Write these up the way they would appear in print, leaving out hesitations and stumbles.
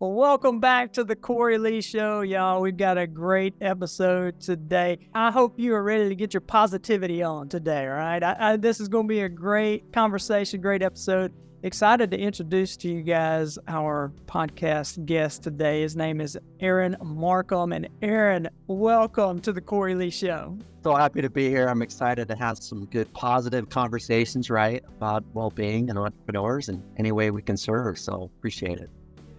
Well, welcome back to the Cory Lee Show, y'all. We've got a great episode today. I hope you are ready to get your positivity on today, all right? This is going to be a great conversation, great episode. Excited to introduce to you guys our podcast guest today. His name is Aaron Marcum. And Aaron, welcome to the Cory Lee Show. So happy to be here. I'm excited to have some good positive conversations, right, about well-being and entrepreneurs and any way we can serve. So appreciate it.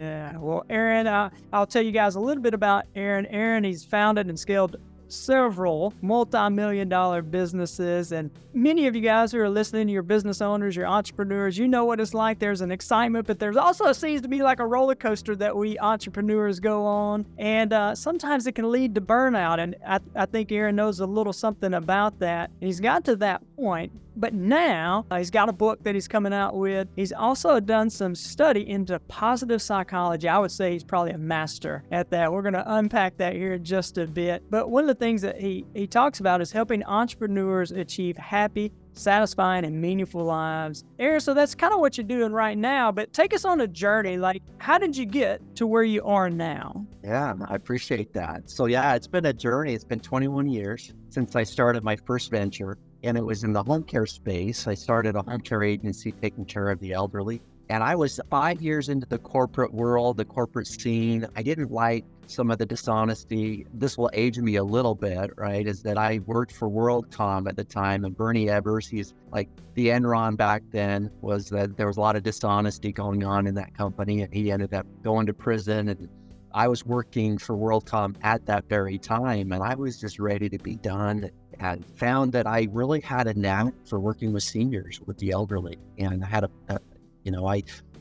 Yeah, well, Aaron, I'll tell you guys a little bit about Aaron. Aaron, he's founded and scaled several multi-million-dollar businesses, and many of you guys who are listening, you're business owners, you're entrepreneurs, you know what it's like. There's an excitement, but there's also seems to be like a roller coaster that we entrepreneurs go on, and sometimes it can lead to burnout, and I think Aaron knows a little something about that. He's got to that point, but now he's got a book that he's coming out with. He's also done some study into positive psychology. I would say he's probably a master at that. We're going to unpack that here in just a bit. But one of the things that he talks about is helping entrepreneurs achieve happy, satisfying, and meaningful lives. Aaron, so that's kind of what you're doing right now, but take us on a journey. Like, how did you get to where you are now? Yeah, I appreciate that. So yeah, it's been a journey. It's been 21 years since I started my first venture, and it was in the home care space. I started a home care agency taking care of the elderly. And I was 5 years into the corporate world, the corporate scene. I didn't like some of the dishonesty. This will age me a little bit, right? Is that I worked for WorldCom at the time, and Bernie Evers, he's like the Enron back then, was that there was a lot of dishonesty going on in that company, and he ended up going to prison. And I was working for WorldCom at that very time, and I was just ready to be done. And found that I really had a knack for working with seniors, with the elderly, and I had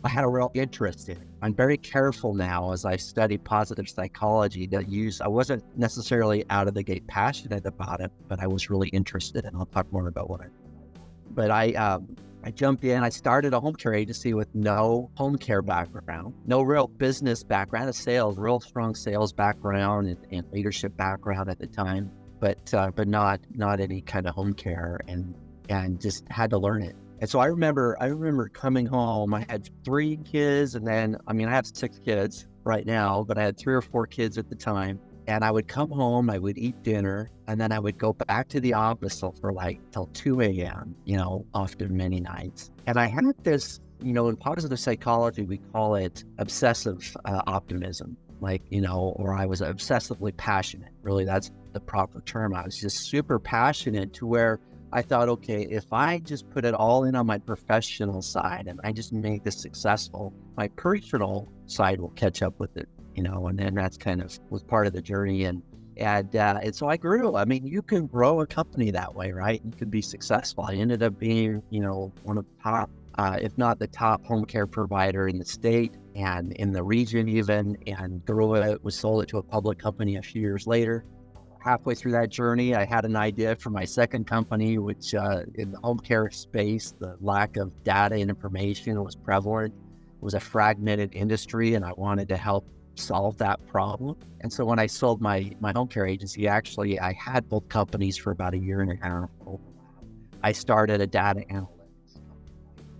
I had a real interest in it. I'm very careful now as I study positive psychology I wasn't necessarily out of the gate passionate about it, but I was really interested, and I'll talk more about but I jumped in. I started a home care agency with no home care background, no real business background, real strong sales background and leadership background at the time, but not any kind of home care, and just had to learn it. And so I remember coming home. I had 3 kids, and then, I have 6 kids right now, but I had 3 or 4 kids at the time. And I would come home, I would eat dinner, and then I would go back to the office for till 2 a.m., often many nights. And I had this, in positive psychology, we call it obsessive optimism, or I was obsessively passionate. Really, that's the proper term. I was just super passionate to where I thought, okay, if I just put it all in on my professional side and I just make this successful, my personal side will catch up with it, and then that's kind of was part of the journey. And so I grew. You can grow a company that way, right? You can be successful. I ended up being, one of the top, if not the top home care provider in the state and in the region even, and grew it, sold it to a public company a few years later. Halfway through that journey, I had an idea for my second company, which in the home care space, the lack of data and information was prevalent. It was a fragmented industry, and I wanted to help solve that problem. And so when I sold my home care agency, actually, I had both companies for about a year and a half. I started a data analytics.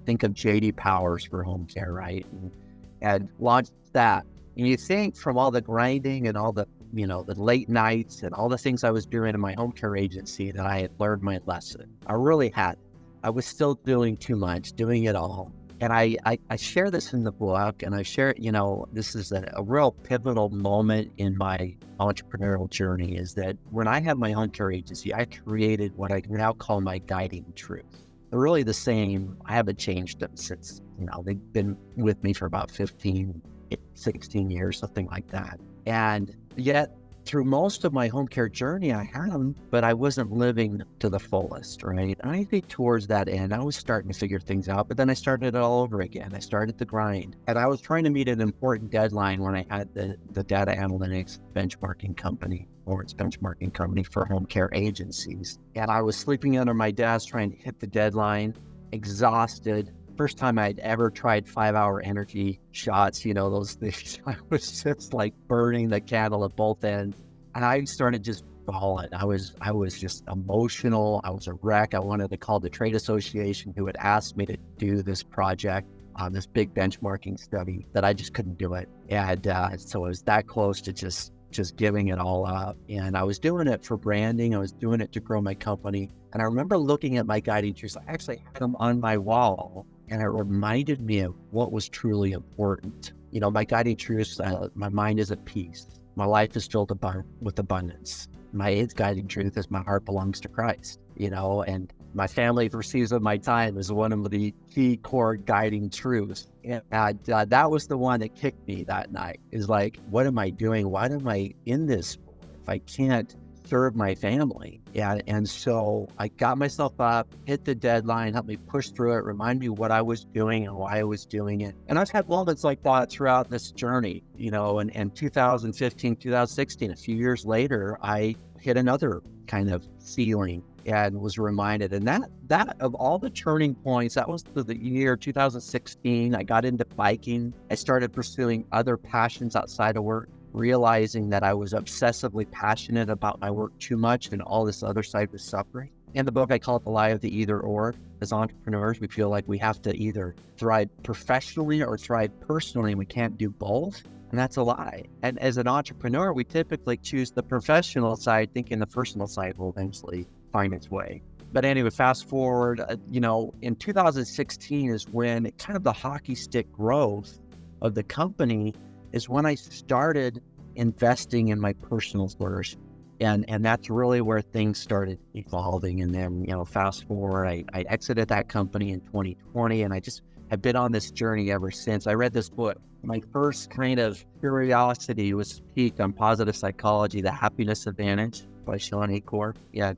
Think of JD Powers for home care, right? And launched that. And you think from all the grinding and all the the late nights and all the things I was doing in my home care agency that I had learned my lesson. I really had. I was still doing too much, doing it all. And I share this in the book, and I share, this is a real pivotal moment in my entrepreneurial journey, is that when I had my home care agency, I created what I now call my guiding truths. They're really the same. I haven't changed them since, they've been with me for about 15, 16 years, something like that. And yet, through most of my home care journey, I had them, but I wasn't living to the fullest, right? And I think towards that end, I was starting to figure things out, but then I started it all over again. I started the grind. And I was trying to meet an important deadline when I had the data analytics benchmarking company, or its benchmarking company for home care agencies. And I was sleeping under my desk trying to hit the deadline, exhausted. First time I'd ever tried 5-hour energy shots, those things. I was just like burning the candle at both ends. And I started just bawling. I was just emotional. I was a wreck. I wanted to call the trade association who had asked me to do this project. this big benchmarking study that I just couldn't do it. And so I was that close to just giving it all up. And I was doing it for branding. I was doing it to grow my company. And I remember looking at my guiding truths. I actually had them on my wall, and it reminded me of what was truly important. My guiding truths, my mind is at peace. My life is filled with abundance. My eighth guiding truth is my heart belongs to Christ, and my family receives of my time is one of the key core guiding truths. And that was the one that kicked me that night. Is like, what am I doing? Why am I in this for if I can't serve my family? And so I got myself up, hit the deadline, helped me push through it, remind me what I was doing and why I was doing it. And I've had moments like that throughout this journey, and 2015, 2016, a few years later, I hit another kind of ceiling and was reminded. And that of all the turning points, that was the year 2016. I got into biking. I started pursuing other passions outside of work, realizing that I was obsessively passionate about my work too much and all this other side was suffering. In the book, I call it the lie of the either or. As entrepreneurs, we feel like we have to either thrive professionally or thrive personally, and we can't do both. And that's a lie. And as an entrepreneur, we typically choose the professional side, thinking the personal side will eventually find its way. But anyway, fast forward, in 2016 is when kind of the hockey stick growth of the company is when I started investing in my personal flourishing. And that's really where things started evolving. And then, fast forward, I exited that company in 2020, and I just have been on this journey ever since. I read this book. My first kind of curiosity was piqued on positive psychology, The Happiness Advantage by Sean Acor.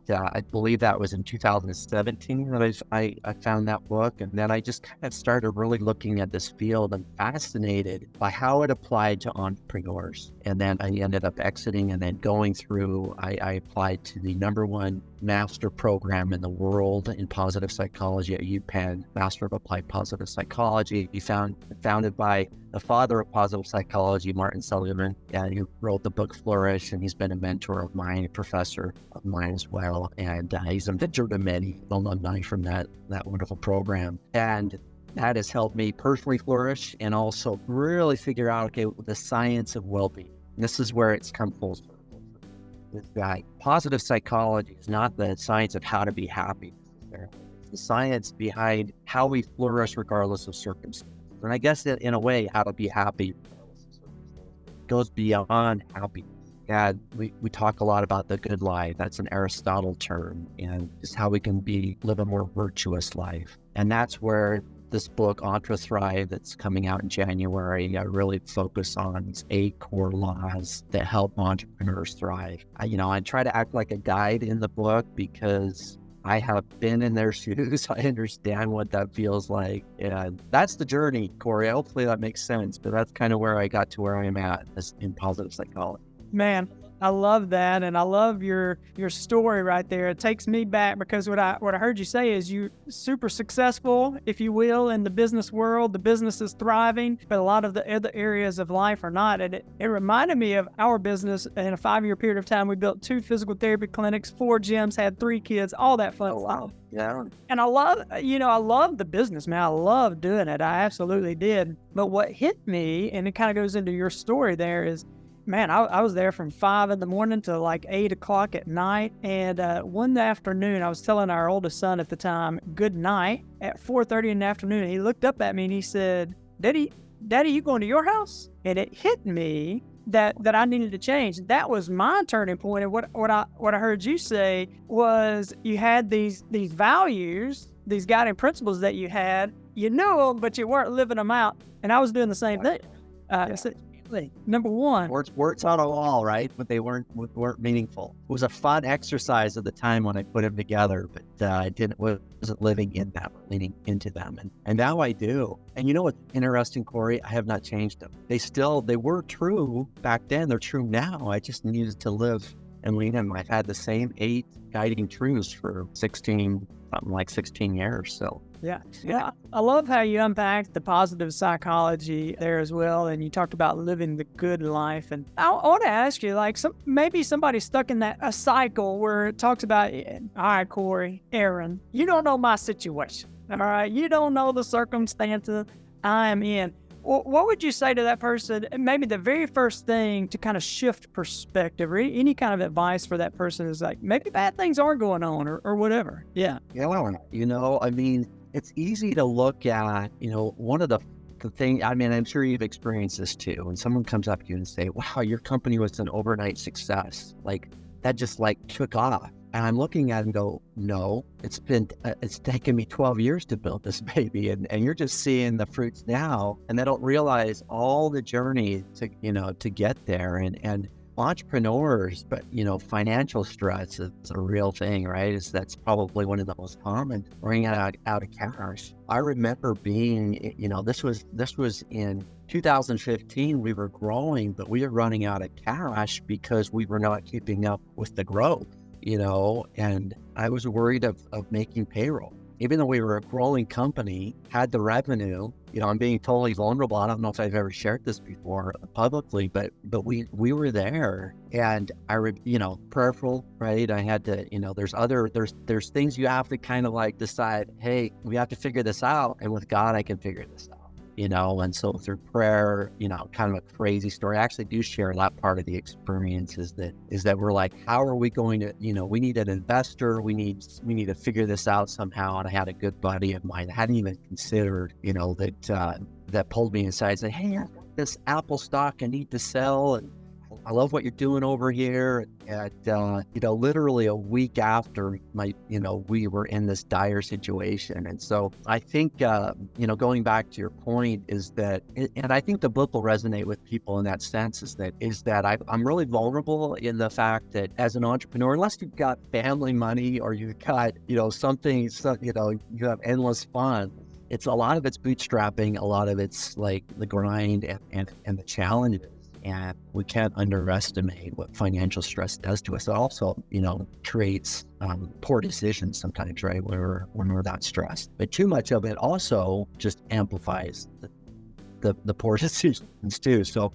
I believe that was in 2017 that I found that book. And then I just kind of started really looking at this field and fascinated by how it applied to entrepreneurs. And then I ended up exiting and then going through, I applied to the #1 master program in the world in positive psychology at UPenn, Master of Applied Positive Psychology. Founded by the father of positive psychology, Martin Seligman, and who wrote the book Flourish, and he's been a mentor of mine, a professor of mine as well, and he's a mentor to many alumni from that wonderful program. And that has helped me personally flourish and also really figure out, the science of well-being. And this is where it's come full circle. Is that positive psychology is not the science of how to be happy necessarily. It's the science behind how we flourish regardless of circumstances. And I guess that in a way, how to be happy goes beyond happiness. And we talk a lot about the good life. That's an Aristotle term, and just how we can live a more virtuous life. And that's where this book, Entre Thrive, that's coming out in January, I really focus on these 8 core laws that help entrepreneurs thrive. I try to act like a guide in the book because I have been in their shoes. I understand what that feels like. And that's the journey, Cory. Hopefully that makes sense, but that's kind of where I got to where I am at in positive psychology. Man, I love that, and I love your story right there. It takes me back because what I heard you say is you super successful, if you will, in the business world. The business is thriving, but a lot of the other areas of life are not. And it reminded me of our business. In a 5-year period of time, we built 2 physical therapy clinics, 4 gyms, had 3 kids, all that fun stuff. Yeah. And I love the business, man. I love doing it. I absolutely did. But what hit me, and it kind of goes into your story there, is, man, I was there from 5 a.m. to like 8 o'clock at night. And one afternoon, I was telling our oldest son at the time, good night, at 4:30 in the afternoon. He looked up at me and he said, Daddy, you going to your house? And it hit me that I needed to change. That was my turning point. And what I heard you say was you had these values, these guiding principles that you had, them, but you weren't living them out. And I was doing the same thing. Number one, words on a wall, right? But they weren't meaningful. It was a fun exercise at the time when I put them together, but I wasn't living in them, leaning into them, and now I do. And you know what's interesting, Cory? I have not changed them. They were true back then. They're true now. I just needed to live and lean in. I've had the same 8 guiding truths for 16 years. So. Yeah. I love how you unpacked the positive psychology there as well. And you talked about living the good life. And I want to ask you, maybe somebody's stuck in a cycle where it talks about, all right, Cory, Aaron, you don't know my situation. All right. You don't know the circumstances. I'm in. What would you say to that person? Maybe the very first thing to kind of shift perspective, or any kind of advice for that person is like, maybe bad things are going on, or whatever. Yeah. Yeah, I mean, it's easy to look at, one of the thing, I mean, I'm sure you've experienced this too. When someone comes up to you and say, wow, your company was an overnight success, like that just like took off. And I'm looking at it and go, no, it's taken me 12 years to build this baby. And you're just seeing the fruits now. And they don't realize all the journey to get there. And entrepreneurs, but financial stress is a real thing, right? That's probably one of the most common, running out of cash. I remember being, this was in 2015. We were growing, but we were running out of cash because we were not keeping up with the growth, and I was worried of making payroll. Even though we were a growing company, had the revenue, I'm being totally vulnerable. I don't know if I've ever shared this before publicly, but we were there, and prayerful, right? I had to, there's things you have to kind of like decide, hey, we have to figure this out. And with God, I can figure this out. And so through prayer, kind of a crazy story. I actually do share that part of the experience is that we're like, how are we going to, we need an investor. We need to figure this out somehow. And I had a good buddy of mine that hadn't even considered, that pulled me aside and said, hey, I've got this Apple stock I need to sell. And I love what you're doing over here. And, literally a week after we were in this dire situation. And so I think, going back to your point is that, and I think the book will resonate with people in that sense is that I'm really vulnerable in the fact that as an entrepreneur, unless you've got family money or you've got, something, you have endless fun. It's a lot of it's bootstrapping. A lot of it's like the grind and the challenges. And we can't underestimate what financial stress does to us. It also, creates poor decisions sometimes, right? When we're that stressed. But too much of it also just amplifies the poor decisions too. So,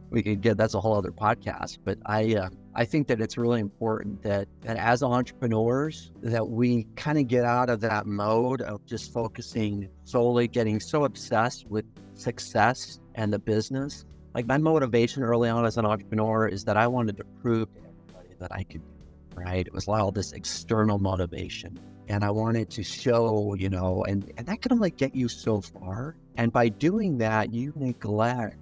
we could that's a whole other podcast. But I think that it's really important that as entrepreneurs that we kind of get out of that mode of just focusing solely, getting so obsessed with success and the business. Like my motivation early on as an entrepreneur is that I wanted to prove to everybody that I could do it, right? It was all this external motivation. And I wanted to show, and that can only get you so far. And by doing that, you neglect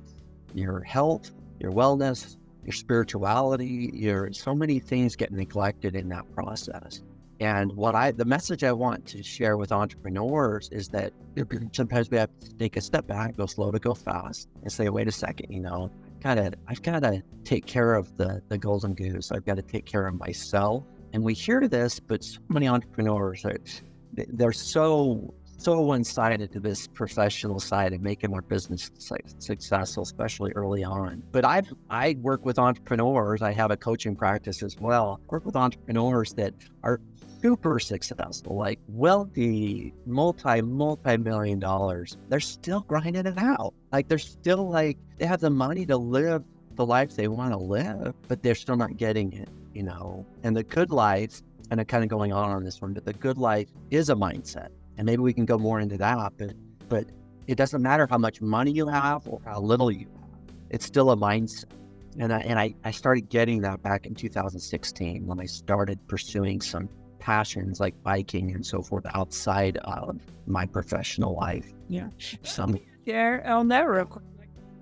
your health, your wellness, your spirituality, so many things get neglected in that process. And the message I want to share with entrepreneurs is that sometimes we have to take a step back, go slow to go fast, and say, wait a second, I've got to take care of the golden goose. I've got to take care of myself. And we hear this, but so many entrepreneurs they're so one-sided to this professional side of making their business successful, especially early on. But I work with entrepreneurs. I have a coaching practice as well. I work with entrepreneurs that are super successful, like wealthy, multi-million dollars. They're still grinding it out. Like they're still they have the money to live the life they want to live, but they're still not getting it, And the good life, and I'm kind of going on this one, but the good life is a mindset. And maybe we can go more into that, but it doesn't matter how much money you have or how little you have. It's still a mindset. And I started getting that back in 2016 when I started pursuing some passions like biking and so forth outside of my professional life. Yeah. Yeah, on that real quick.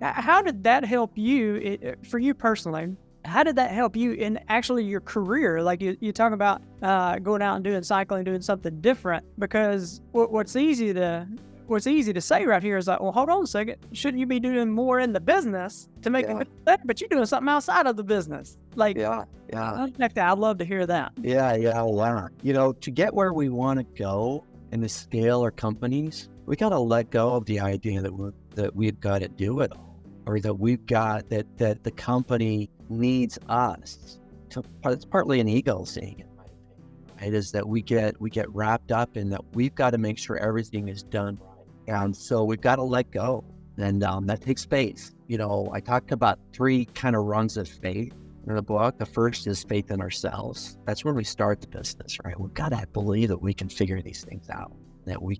How did that help you, for you personally? How did that help you in actually your career? Like you talk about going out and doing cycling, doing something different, because what's easy to say right here is like, well, hold on a second. Shouldn't you be doing more in the business to make it better? But you're doing something outside of the business. Yeah. I'd love to hear that. Yeah. Wow. To get where we want to go in the scale our companies, we got to let go of the idea that we've got to do it all, or that we've got that the company needs us. It's partly an ego thing, in my opinion, right? Is that we get wrapped up in that we've got to make sure everything is done right, and so we've got to let go, and that takes space. I talked about 3 kind of rungs of faith in the book. The first is faith in ourselves. That's where we start the business, right? We've got to believe that we can figure these things out. that we,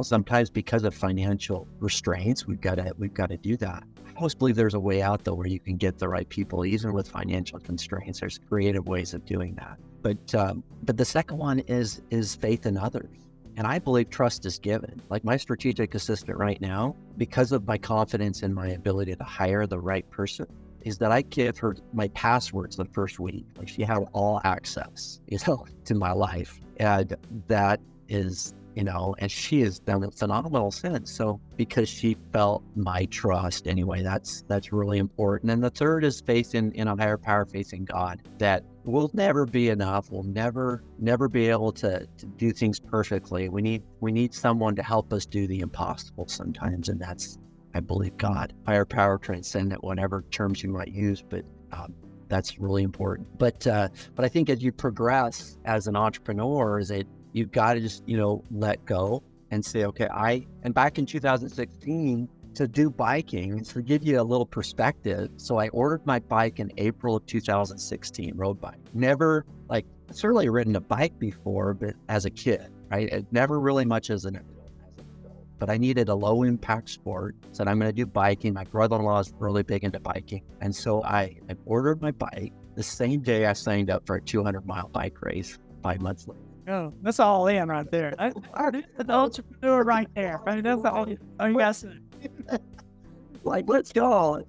sometimes because of financial restraints, we've got to do that. I always believe there's a way out though, where you can get the right people, even with financial constraints. There's creative ways of doing that. But the second one is faith in others. And I believe trust is given. Like my strategic assistant right now, because of my confidence in my ability to hire the right person, is that I give her my passwords the first week. Like she had all access, to my life. And that is, and she has done a phenomenal since. So because she felt my trust anyway, that's really important. And the third is faith in a higher power, faith in God, that we'll never be enough. We'll never be able to do things perfectly. We need someone to help us do the impossible sometimes. And that's, I believe, God, higher power, transcendent, whatever terms you might use, but that's really important. But I think as you progress as an entrepreneur, is that you've got to just, let go and say, okay, and back in 2016 to do biking, to give you a little perspective. So I ordered my bike in April of 2016, road bike. Never certainly ridden a bike before, but as a kid, right? Never really much as an adult. But I needed a low impact sport. Said I'm going to do biking. My brother-in-law is really big into biking. And so I ordered my bike the same day I signed up for a 200-mile bike race 5 months later. Oh, that's all in right there. That's an entrepreneur right there. Right? That's all you got to say. Let's go.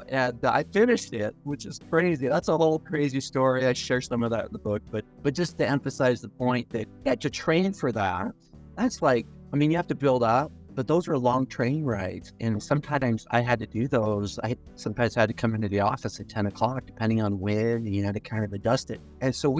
And I finished it, which is crazy. That's a whole crazy story. I share some of that in the book. But just to emphasize the point that to train for that, that's you have to build up, but those are long training rides. And sometimes I had to do those. I sometimes had to come into the office at 10 o'clock, depending on when, you had to kind of adjust it. And so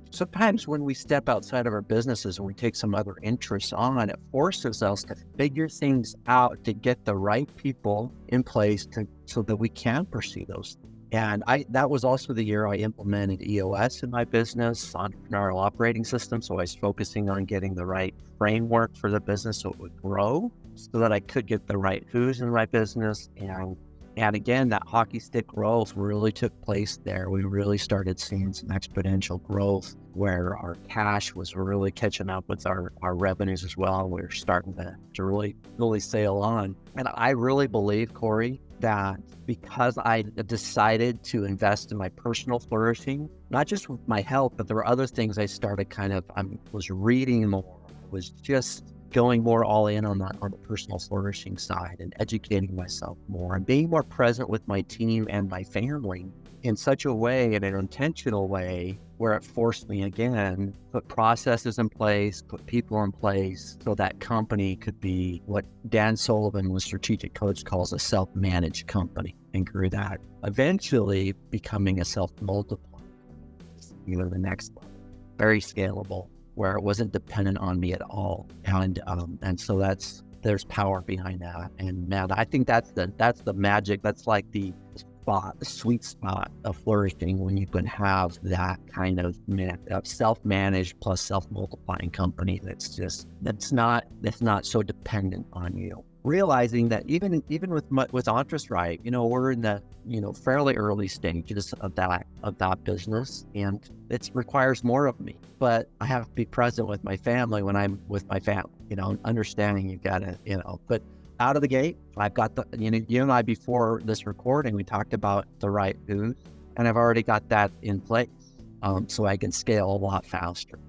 sometimes when we step outside of our businesses and we take some other interests on, it forces us to figure things out, to get the right people in place so that we can pursue those. And that was also the year I implemented EOS in my business, entrepreneurial operating system. So I was focusing on getting the right framework for the business so it would grow, so that I could get the right who's in my business. And again, that hockey stick growth really took place there. We really started seeing some exponential growth where our cash was really catching up with our revenues as well. We were starting to really, really sail on. And I really believe, Cory, that because I decided to invest in my personal flourishing, not just with my health, but there were other things I started I was reading more, I was just going more all in on the personal flourishing side and educating myself more and being more present with my team and my family in such a way, in an intentional way, where it forced me again, put processes in place, put people in place so that company could be what Dan Sullivan, the strategic coach, calls a self-managed company, and grew that, eventually becoming a self-multiplying, the next level, very scalable, where it wasn't dependent on me at all. And so there's power behind that. And man, I think that's the magic. That's like the sweet spot of flourishing, when you can have that kind of self-managed plus self-multiplying company that's not so dependent on you. Realizing that even with Entrest Right, we're in the fairly early stages of that business, and it requires more of me. But I have to be present with my family when I'm with my family. Understanding you've got to but out of the gate, I've got you and I, before this recording, we talked about the right who's, and I've already got that in place, so I can scale a lot faster.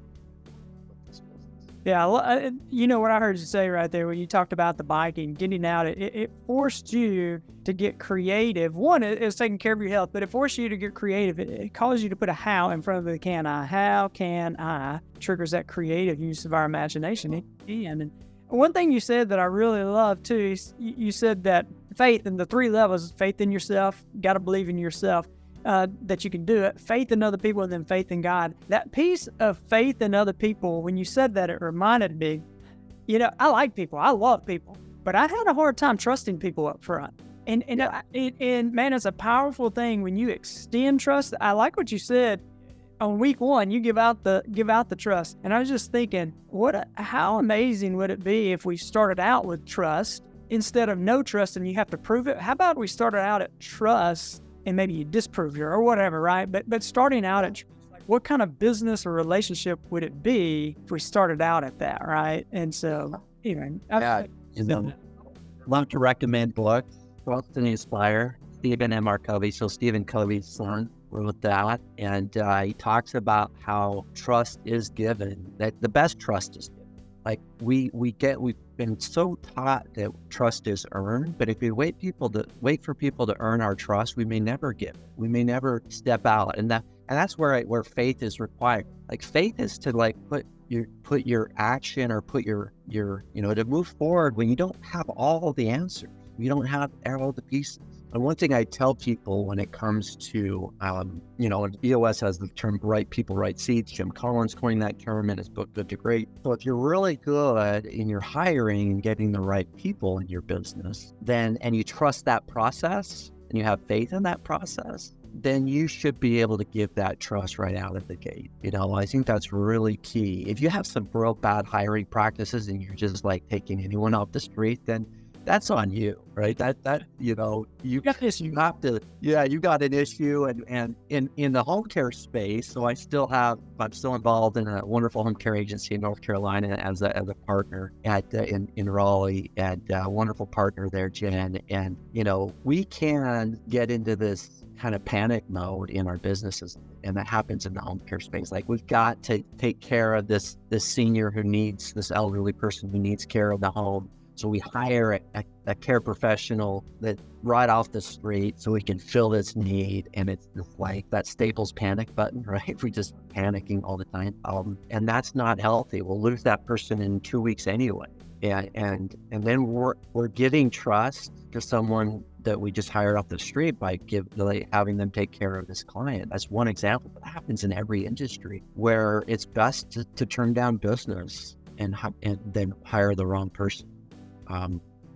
Yeah, what I heard you say right there when you talked about the biking, getting out, it forced you to get creative. One, it's taking care of your health, but it forced you to get creative. It caused you to put a how in front of the can I. How can I? Triggers that creative use of our imagination. And one thing you said that I really love too, is you said that faith in the 3 levels: faith in yourself, got to believe in yourself, that you can do it, faith in other people, and then faith in God. That piece of faith in other people, when you said that, it reminded me, I like people, I love people, but I had a hard time trusting people up front. And man, it's a powerful thing when you extend trust. I like what you said. On week 1, you give out the trust. And I was just thinking, how amazing would it be if we started out with trust instead of no trust and you have to prove it? How about we started out at trust and maybe you disprove it or whatever, right? But starting out at trust, like what kind of business or relationship would it be if we started out at that, right? And so, love to recommend books. Trust and Inspire. Stephen M. R. Covey. So Stephen Covey's son wrote that, and he talks about how trust is given. That the best trust is given. Like we've been so taught that trust is earned, but if we wait for people to earn our trust, we may never give it. We may never step out, and that's where faith is required. Like faith is to like put your action or put your to move forward when you don't have all the answers. You don't have all the pieces. And one thing I tell people when it comes to, EOS has the term right people, right seeds. Jim Collins coined that term in his book, Good to Great. So if you're really good in your hiring and getting the right people in your business, and you trust that process and you have faith in that process, then you should be able to give that trust right out of the gate. I think that's really key. If you have some real bad hiring practices and you're just like taking anyone off the street, then that's on you, right? You got this. You have to, you got an issue. And in the home care space, so I'm still involved in a wonderful home care agency in North Carolina as a partner in Raleigh, and a wonderful partner there, Jen. And we can get into this kind of panic mode in our businesses, and that happens in the home care space. Like we've got to take care of this senior this elderly person who needs care of the home. So we hire a care professional that right off the street so we can fill this need. And it's just like that Staples panic button, right? We're just panicking all the time. And that's not healthy. We'll lose that person in 2 weeks anyway. And then we're giving trust to someone that we just hired off the street by having them take care of this client. That's one example, but that happens in every industry where it's best to turn down business and then hire the wrong person.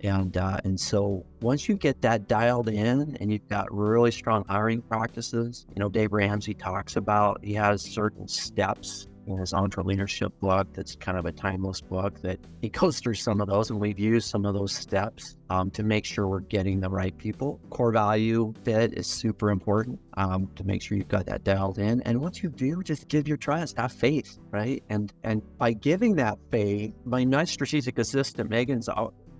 And so once you get that dialed in and you've got really strong hiring practices, Dave Ramsey talks about, he has certain steps in his EntreLeadership book that's kind of a timeless book that he goes through some of those, and we've used some of those steps to make sure we're getting the right people. Core value fit is super important to make sure you've got that dialed in. And once you do, just give your trust, have faith, right? And by giving that faith, my nice strategic assistant, Megan's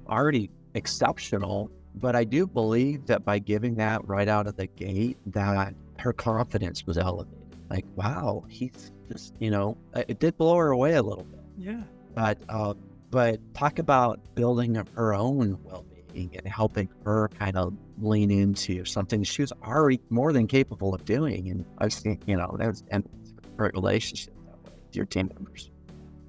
already exceptional, but I do believe that by giving that right out of the gate, that her confidence was elevated. Like, wow, he's just, it did blow her away a little bit. Yeah. But talk about building her own well-being and helping her kind of lean into something she was already more than capable of doing. And I've seen, that's a great relationship that way with your team members.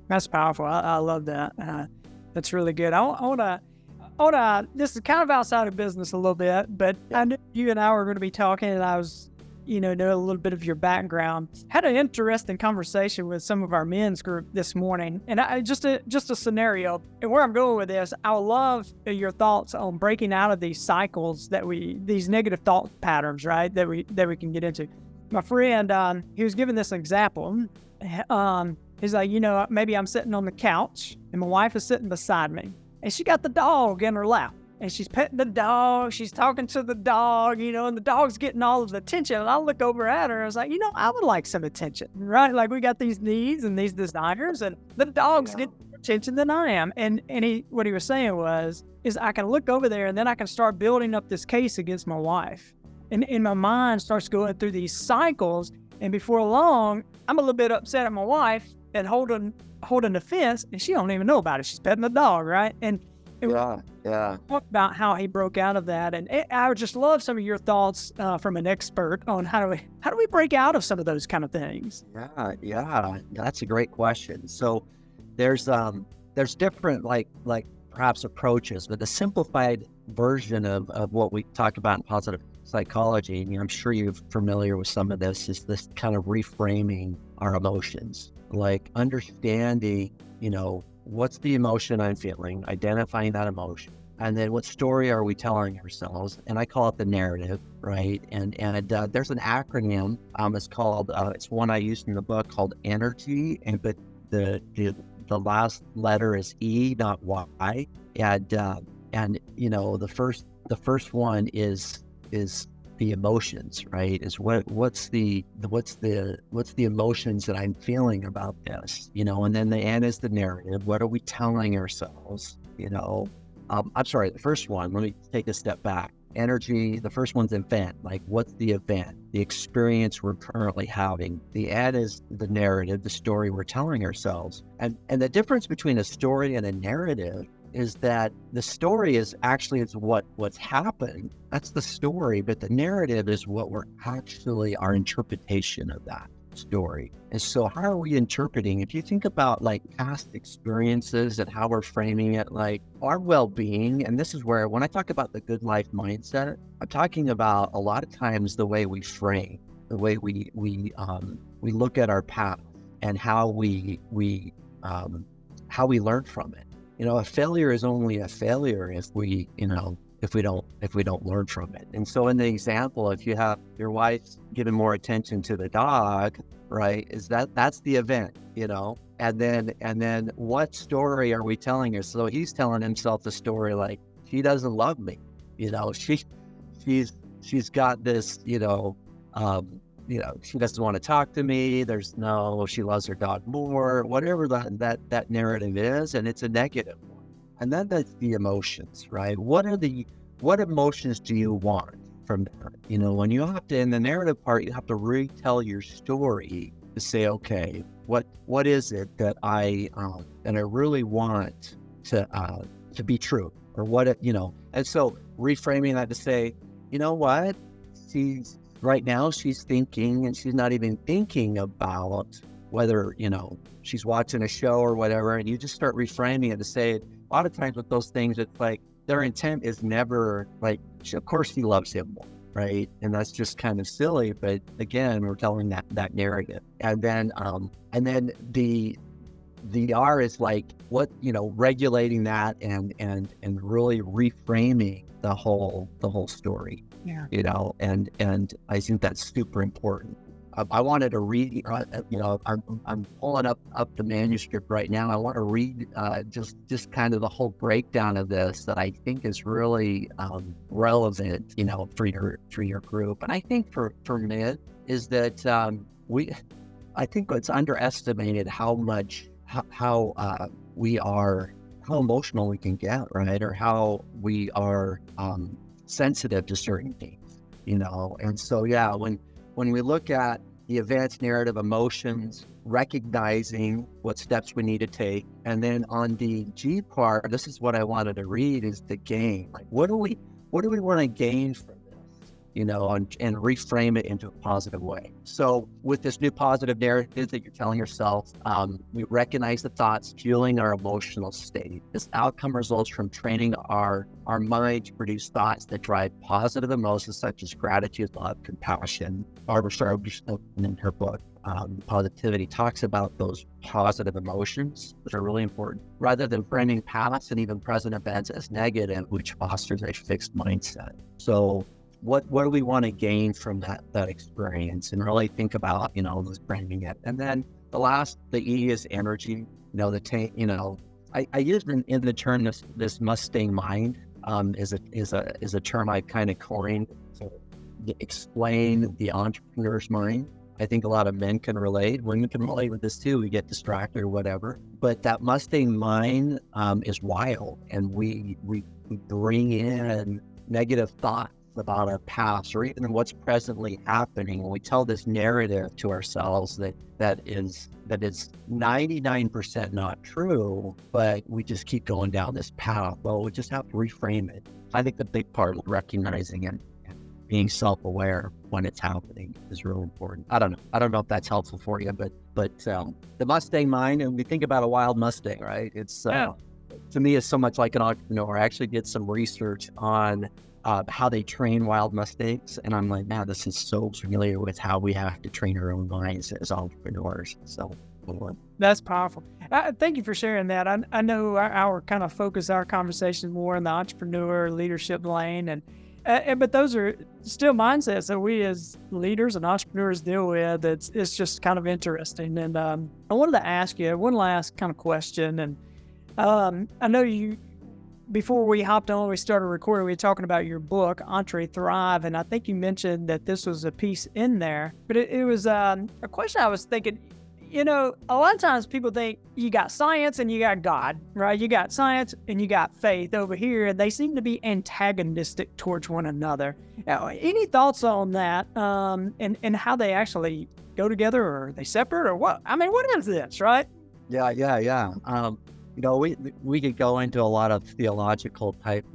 That's powerful. I love that. That's really good. I want to, this is kind of outside of business a little bit, but I knew you and I were going to be talking, and I was, know a little bit of your background. Had an interesting conversation with some of our men's group this morning, and just a scenario. And where I'm going with this, I would love your thoughts on breaking out of these cycles these negative thought patterns, right? That we can get into. My friend, he was giving this example. He's like, maybe I'm sitting on the couch and my wife is sitting beside me, and she got the dog in her lap. And she's petting the dog, she's talking to the dog, and the dog's getting all of the attention. And I look over at her, I was like, I would like some attention, right? Like we got these needs and these desires, and the dog's getting more attention than I am. And what he was saying is I can look over there and then I can start building up this case against my wife. And my mind starts going through these cycles. And before long, I'm a little bit upset at my wife and holding the fence, and she don't even know about it. She's petting the dog, right? And talk about how he broke out of that, and I would just love some of your thoughts from an expert on how do we break out of some of those kind of things. Yeah, that's a great question. So there's different like perhaps approaches, but the simplified version of what we talk about in positive psychology, and I'm sure you're familiar with some of this, is this kind of reframing our emotions, like understanding, what's the emotion I'm feeling, identifying that emotion, and then what story are we telling ourselves? And I call it the narrative, right? And there's an acronym. It's called it's one I used in the book called energy, but the last letter is E, not Y. And the first one is the emotions, right? Is what's the emotions that I'm feeling about this, and then the N is the narrative. What are we telling ourselves? I'm sorry, the first one, let me take a step back. Energy, the first one's event. Like, what's the event? The experience we're currently having. The N is the narrative, the story we're telling ourselves. And the difference between a story and a narrative is that the story is what's happened. That's the story, but the narrative is what we're actually, our interpretation of that story. And so how are we interpreting? If you think about like past experiences and how we're framing it, like our well-being, and this is where, when I talk about the good life mindset, I'm talking about a lot of times the way we frame, the way we look at our path and how we learn from it. A failure is only a failure if we don't learn from it. And so in the example, if you have your wife giving more attention to the dog, right, that's the event, and then what story are we telling her? So he's telling himself the story like, she doesn't love me, she's got this, she doesn't want to talk to me. She loves her dog more, whatever that narrative is, and it's a negative one. And then that's the emotions, right? What emotions do you want from there? When you have to, in the narrative part, you have to retell your story to say, okay, what is it that I really want to be true, or and so reframing that to say, what, right now she's thinking, and she's not even thinking about whether, she's watching a show or whatever, and you just start reframing it to say, a lot of times with those things, it's like their intent is never like, of course she loves him more, right? And that's just kind of silly, but again, we're telling that narrative. And then the R is like, what, regulating that and really reframing the whole story. Yeah. And I think that's super important. I wanted to read, I'm pulling up the manuscript right now. I want to read just kind of the whole breakdown of this that I think is really relevant, for your group. And I think for me is that I think it's underestimated how emotional we can get, right? Or how we are sensitive to certain things, And so, yeah, when we look at the events, narrative, emotions, recognizing what steps we need to take, and then on the G part, this is what I wanted to read, is the gain. Like, what do we want to gain from this? And reframe it into a positive way. So with this new positive narrative that you're telling yourself, we recognize the thoughts fueling our emotional state. This outcome results from training our mind to produce thoughts that drive positive emotions such as gratitude, love, compassion. Barbara Starr, in her book, Positivity, talks about those positive emotions, which are really important, rather than framing past and even present events as negative, which fosters a fixed mindset. So what do we want to gain from that experience, and really think about, framing it. And then the E is energy. I use in the term this Mustang mind is a term I've kind of coined to explain the entrepreneur's mind. I think a lot of men can relate. Women can relate with this too. We get distracted or whatever. But that Mustang mind is wild, and we bring in negative thoughts about our past or even what's presently happening. When we tell this narrative to ourselves that is 99% not true, but we just keep going down this path. Well, we just have to reframe it. I think the big part of recognizing and being self-aware when it's happening is really important. I don't know if that's helpful for you, but the Mustang mind, and we think about a wild Mustang, right? It's to me, it's so much like an entrepreneur. I actually did some research on how they train wild Mustangs. And I'm like, man, this is so familiar with how we have to train our own minds as entrepreneurs. So that's powerful. Thank you for sharing that. I know our kind of focus, our conversation more in the entrepreneur leadership lane, but those are still mindsets that we as leaders and entrepreneurs deal with. It's just kind of interesting. And I wanted to ask you one last kind of question. And I know before we hopped on, we started recording, we were talking about your book, Entre Thrive, and I think you mentioned that this was a piece in there. But it was a question I was thinking. A lot of times people think you got science and you got God, right? You got science and you got faith over here, and they seem to be antagonistic towards one another. Now, any thoughts on that, and how they actually go together, or are they separate, or what? I mean, what is this, right? Yeah. We could go into a lot of theological type,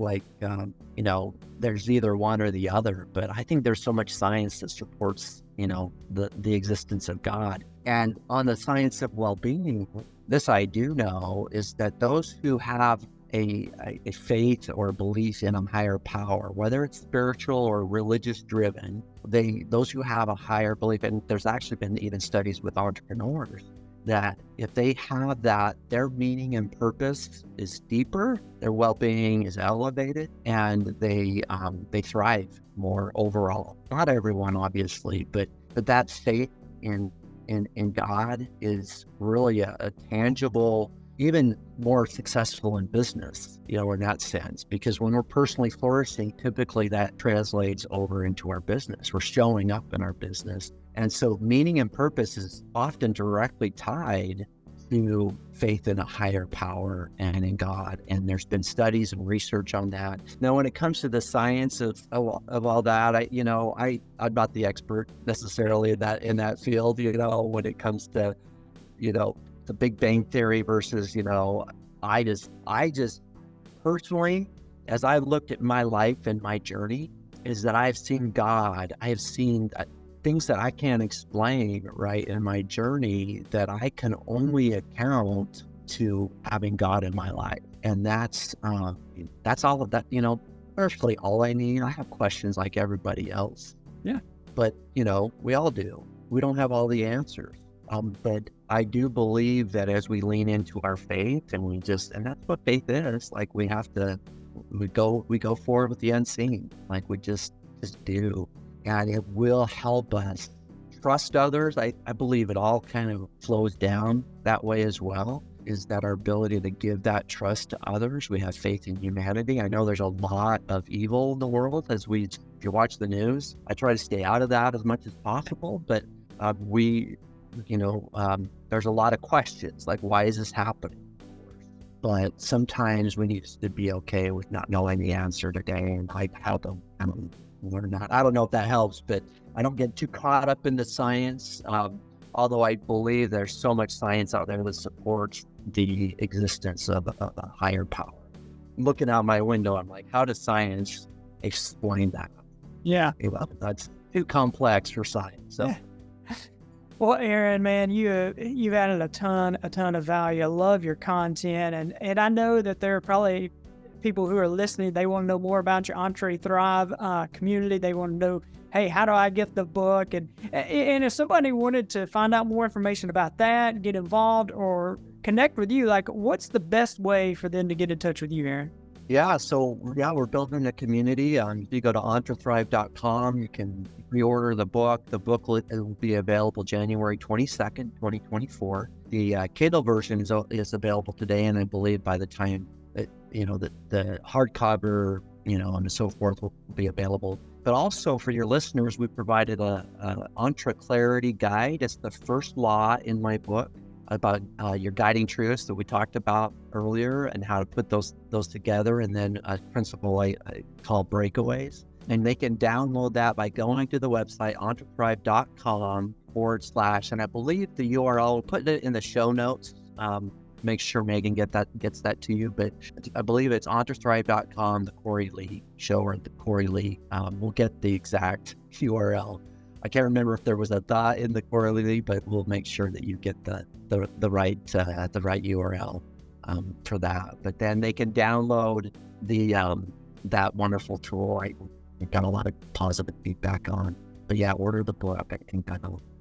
there's either one or the other, but I think there's so much science that supports, the existence of God. And on the science of well-being, this I do know is that those who have a faith or belief in a higher power, whether it's spiritual or religious driven, those who have a higher belief, and there's actually been even studies with entrepreneurs, that if they have that, their meaning and purpose is deeper, their well-being is elevated, and they thrive more overall. Not everyone, obviously, but that faith in God is really a tangible, even more successful in business, in that sense, because when we're personally flourishing, typically that translates over into our business. We're showing up in our business. And so meaning and purpose is often directly tied to faith in a higher power and in God. And there's been studies and research on that. Now, when it comes to the science of all that, I'm not the expert necessarily in that field, when it comes to, the Big Bang Theory versus, I just personally, as I've looked at my life and my journey, is that I've seen God. I have seen things that I can't explain, right, in my journey, that I can only account to having God in my life. And that's all of that, virtually all I need. I have questions like everybody else. Yeah. But, we all do. We don't have all the answers. But I do believe that as we lean into our faith and that's what faith is, like we go forward with the unseen, like we just do. And it will help us trust others. I believe it all kind of flows down that way as well, is that our ability to give that trust to others. We have faith in humanity. I know there's a lot of evil in the world if you watch the news. I try to stay out of that as much as possible, but there's a lot of questions, like, why is this happening? But sometimes we need to be okay with not knowing the answer today and how to learn that. I don't know if that helps, but I don't get too caught up in the science. Although I believe there's so much science out there that supports the existence of a higher power. Looking out my window, I'm like, how does science explain that? Yeah. That's too complex for science. So. Yeah. Well, Aaron, man, you've added a ton of value. I love your content, and I know that there are probably people who are listening. They want to know more about your Entre Thrive community. They want to know, hey, how do I get the book? And if somebody wanted to find out more information about that, get involved, or connect with you, like, what's the best way for them to get in touch with you, Aaron? Yeah, we're building a community. If you go to entrethrive.com, you can pre-order the book. The booklet will be available January 22nd, 2024. The Kindle version is available today, and I believe by the time that, the hardcover, and so forth will be available. But also for your listeners, we provided a Entre Clarity guide. It's the first law in my book about your guiding truths that we talked about earlier and how to put those together, and then a principle I call breakaways. And they can download that by going to the website, entrethrive.com / and I believe the URL, we'll put it in the show notes. Make sure Megan gets that to you, but I believe it's entrethrive.com, the Cory Lee show, or the Cory Lee. We'll get the exact URL. I can't remember if there was a dot in the Cory Lee, but we'll make sure that you get the right URL for that. But then they can download that wonderful tool. I got a lot of positive feedback on. But yeah, order the book. I think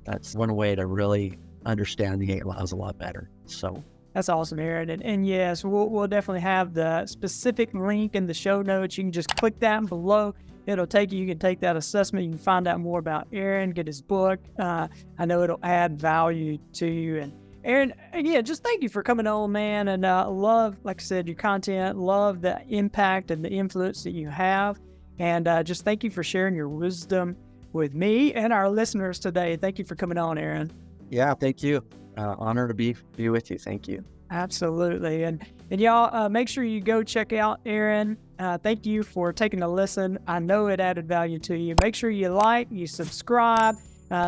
that's one way to really understand the 8 laws a lot better. So that's awesome, Aaron. And yes, we'll definitely have the specific link in the show notes. You can just click that below. It'll take you. You can take that assessment. You can find out more about Aaron, get his book. I know it'll add value to you. Aaron, again, just thank you for coming on, man. And love, like I said, your content, love the impact and the influence that you have. And just thank you for sharing your wisdom with me and our listeners today. Thank you for coming on, Aaron. Yeah, thank you. Honor to be with you. Thank you. Absolutely. And y'all, make sure you go check out Aaron. Thank you for taking a listen. I know it added value to you. Make sure you like, you subscribe,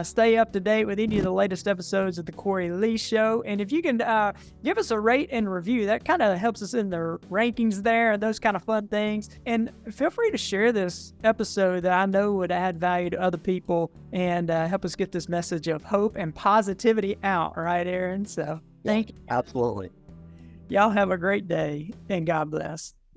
stay up to date with any of the latest episodes of the Cory Lee Show. And if you can give us a rate and review, that kind of helps us in the rankings there and those kind of fun things. And feel free to share this episode that I know would add value to other people and help us get this message of hope and positivity out. Right, Aaron? So thank you. Absolutely. Y'all have a great day and God bless.